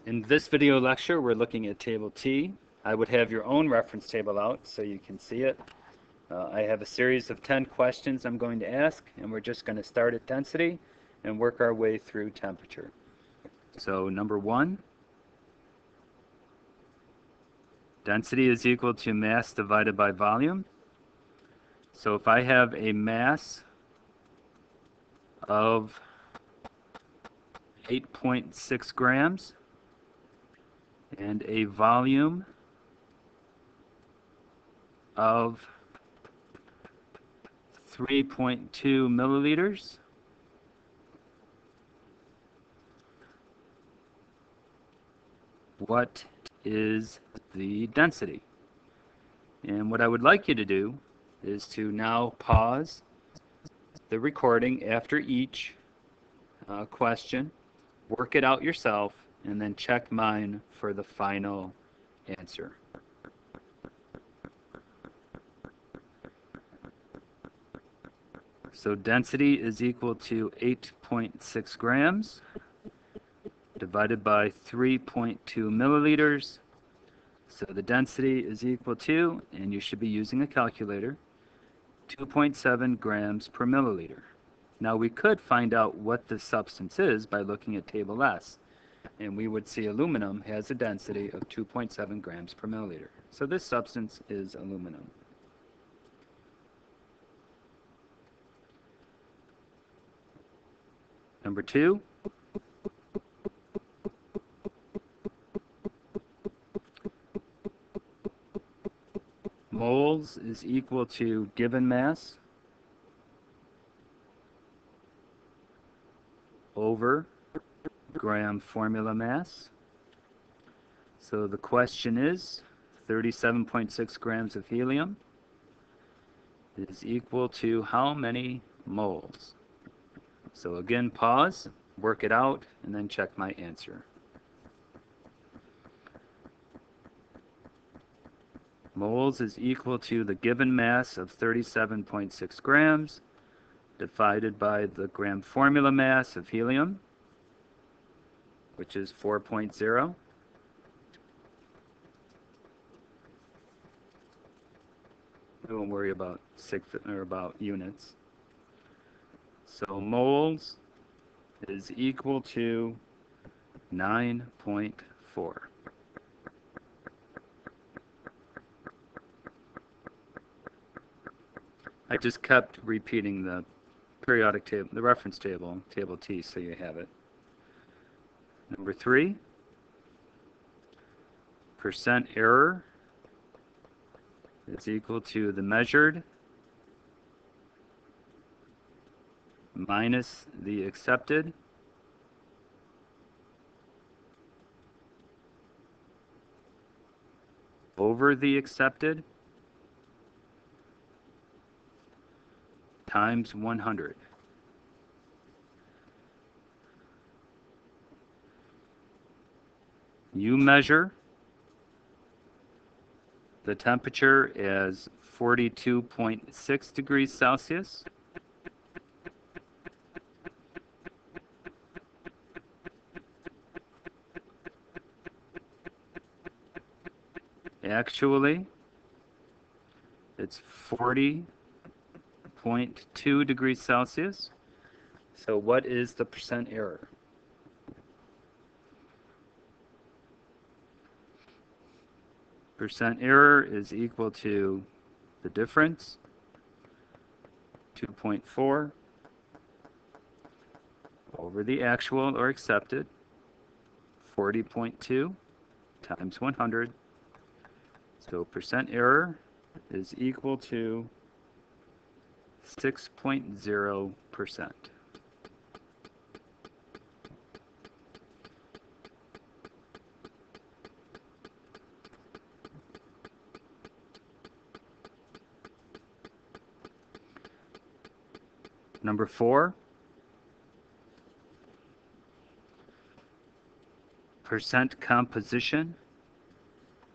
In this video lecture, we're looking at Table T. I would have your own reference table out so you can see it. I have a series of 10 questions I'm going to ask, and we're just going to start at density and work our way through temperature. So number 1, density is equal to mass divided by volume. So if I have a mass of 8.6 grams and a volume of 3.2 milliliters, what is the density? And what I would like you to do is to now pause the recording after each question, work it out yourself, and then check mine for the final answer. So density is equal to 8.6 grams divided by 3.2 milliliters. So the density is equal to, and you should be using a calculator, 2.7 grams per milliliter. Now we could find out what the substance is by looking at Table S, and we would see aluminum has a density of 2.7 grams per milliliter. So this substance is aluminum. Number 2, moles is equal to given mass over gram formula mass. So the question is 37.6 grams of helium is equal to how many moles? So again, pause, work it out, and then check my answer. Moles is equal to the given mass of 37.6 grams divided by the gram formula mass of helium, which is 4.0. I won't worry about units. So moles is equal to 9.4. I just kept repeating the periodic table, the reference table, Table T, so you have it. Number 3, percent error is equal to the measured minus the accepted over the accepted times 100. You measure the temperature as 42.6 degrees Celsius. Actually, it's 40.2 degrees Celsius. So what is the percent error? Percent error is equal to the difference, 2.4, over the actual or accepted, 40.2 times 100. So percent error is equal to 6.0%. Number 4, percent composition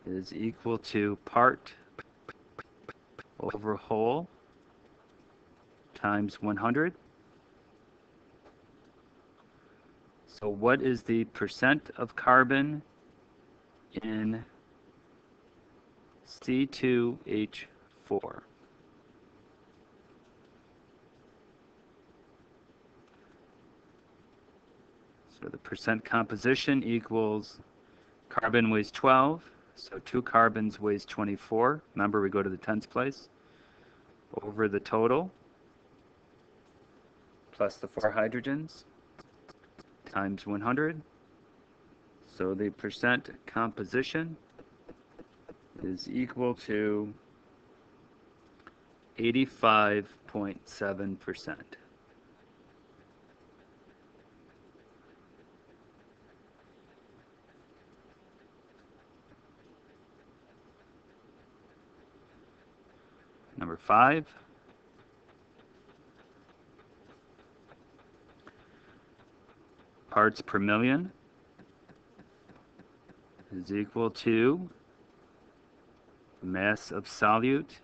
is equal to part over whole times 100. So what is the percent of carbon in C2H4? So the percent composition equals carbon weighs 12, so 2 carbons weighs 24. Remember, we go to the tens place, over the total, plus the 4 hydrogens, times 100. So the percent composition is equal to 85.7%. Number 5. Parts per million is equal to mass of solute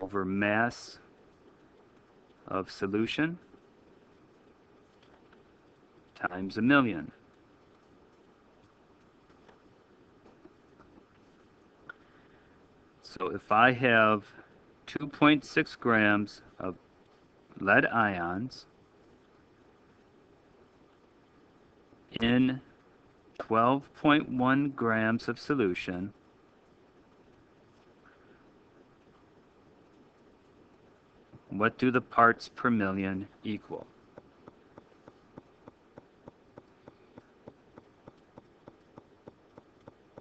over mass of solution times a million. So if I have 2.6 grams of lead ions in 12.1 grams of solution, what do the parts per million equal?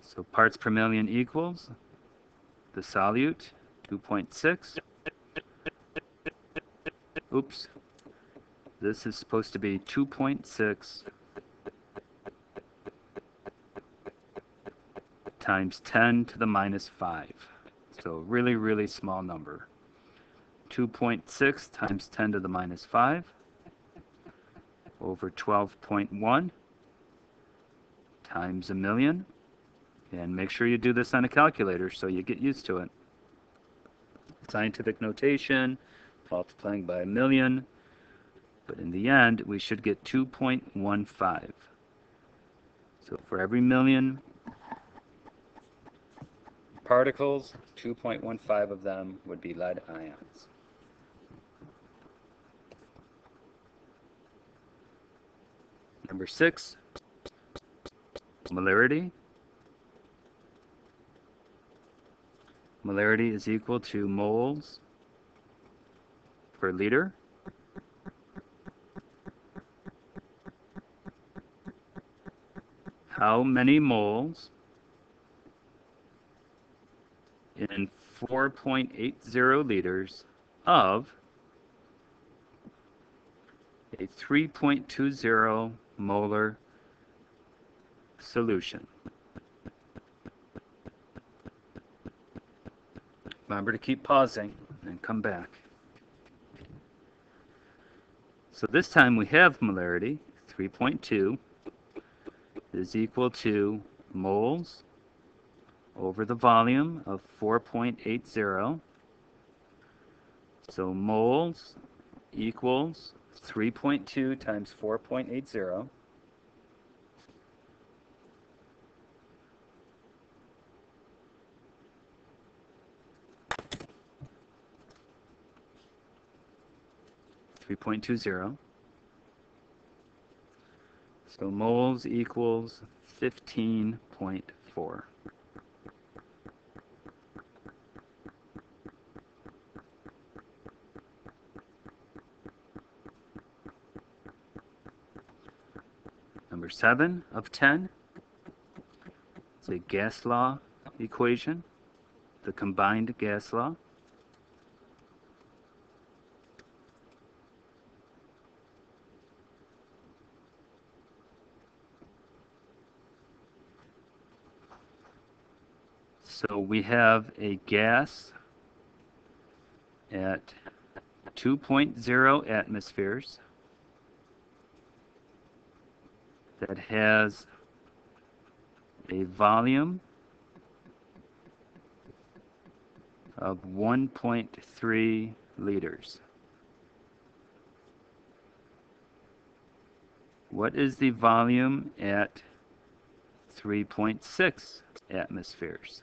So parts per million equals the solute, 2.6. Oops. This is supposed to be 2.6 times 10 to the minus 5. So really, really small number. 2.6 times 10 to the minus 5 over 12.1 times a million. And make sure you do this on a calculator so you get used to it. Scientific notation, multiplying by a million. But in the end, we should get 2.15. So for every million particles, 2.15 of them would be lead ions. Number 6, molarity. Molarity is equal to moles per liter. How many moles in 4.80 liters of a 3.20 molar solution? Remember to keep pausing and come back. So this time we have molarity, 3.2 is equal to moles over the volume of 4.80. So moles equals 3.2 times 4.80. So moles equals 15.4. Number 7 of 10 is a gas law equation, the combined gas law. So we have a gas at 2.0 atmospheres that has a volume of 1.3 liters. what is the volume at 3.6 atmospheres?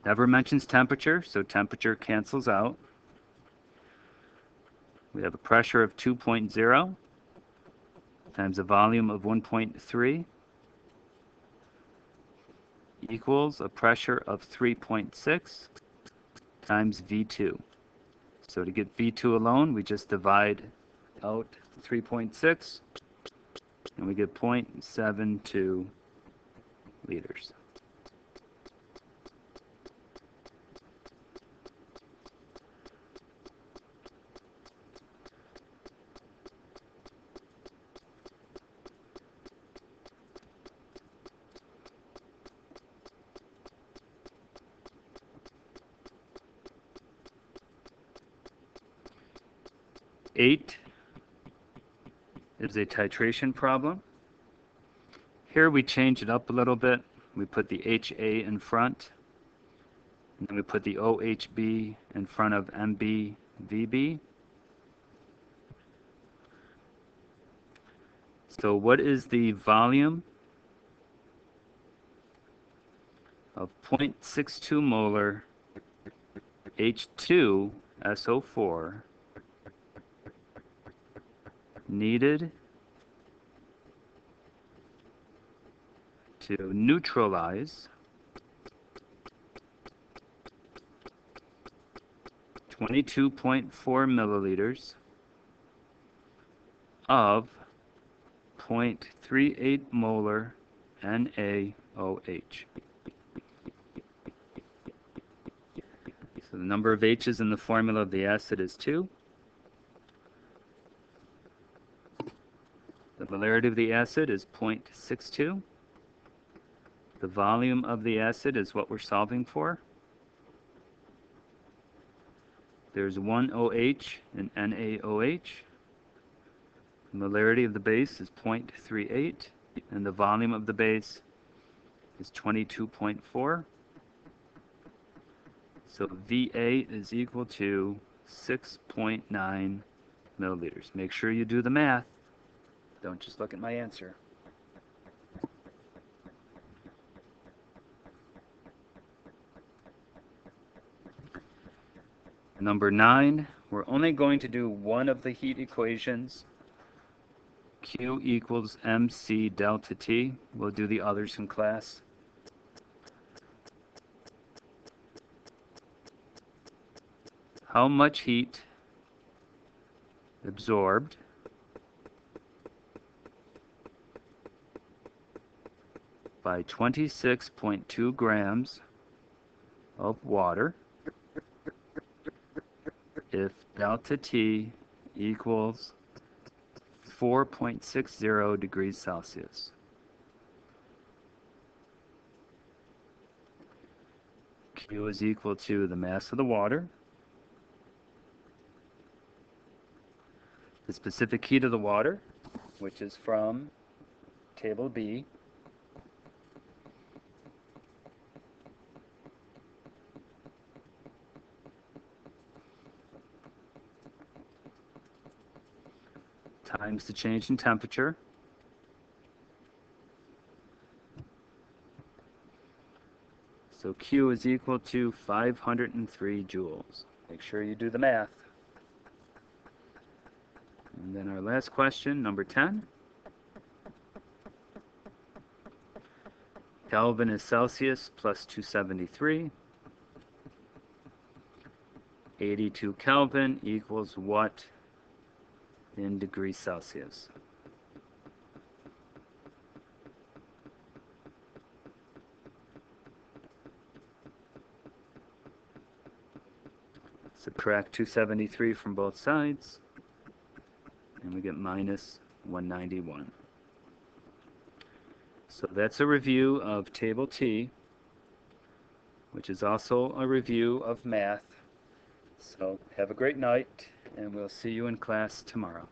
Never mentions temperature, so temperature cancels out. We have a pressure of 2.0 times a volume of 1.3 equals a pressure of 3.6 times V2. So to get V2 alone, we just divide out 3.6 and we get 0.72 liters. Eight is a titration problem. Here we change it up a little bit. We put the HA in front, and then we put the OHB in front of MBVB. So what is the volume of 0.62 molar H2SO4 needed to neutralize 22.4 milliliters of 0.38 molar NaOH. So the number of H's in the formula of the acid is 2. The molarity of the acid is 0.62. The volume of the acid is what we're solving for. There's one OH in NaOH. The molarity of the base is 0.38, and the volume of the base is 22.4. So VA is equal to 6.9 milliliters. Make sure you do the math. Don't just look at my answer. Number 9, we're only going to do one of the heat equations. Q equals mc delta T. We'll do the others in class. How much heat absorbed by 26.2 grams of water if delta T equals 4.60 degrees Celsius? Q is equal to the mass of the water, the specific heat of the water, which is from Table B, times the change in temperature, so Q is equal to 503 joules. Make sure you do the math. And then our last question, number 10. Kelvin is Celsius plus 273. 82 Kelvin equals what in degrees Celsius? Subtract 273 from both sides, and we get minus 191. So that's a review of Table T, which is also a review of math. So have a great night, and we'll see you in class tomorrow.